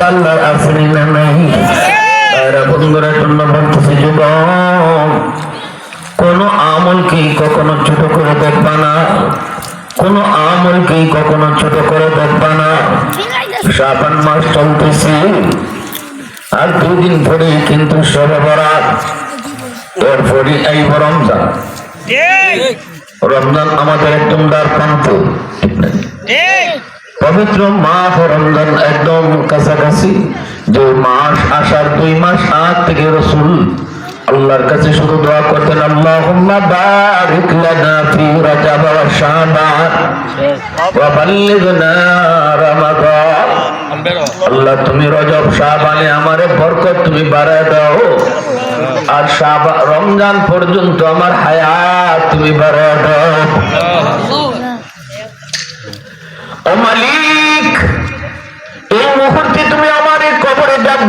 আল্লাহ আসেনি না নাই? এরা বন্ধুরা জন্য বলতেছে, যুবক কোন আমলকেই কখনো ছোট করে দেখবা না, কোন আমলকেই কখনো ছোট করে দেখবা না। শাবান মাস চলতেছে, আর 2 দিন পরেই কিন্তু শবে বরাত, এরপরে এই রমজান। রমজান আমাদের একদম দ্বার প্রান্ত, পবিত্র মাস রমজান একদম কাছাকাছি। যে মাস আসার 2 মাস আগ থেকে রাসূল আল্লাহর কাছে শুধু দোয়া করতেন, আল্লাহুম্মা বারিক লানা ফি রাজাব ওয়া শাবান ওয়া বাল্লিগনা রমাদান। আল্লাহ তুমি রজব শাবানে আমারে বরকত তুমি বাড়ায় দাও, আর শাবান রমজান পর্যন্ত আমার হায়াত তুমি বাড়ায় দাও। ও মালিক, এই মুহূর্তে তুমি আমার এই কবরে ডাক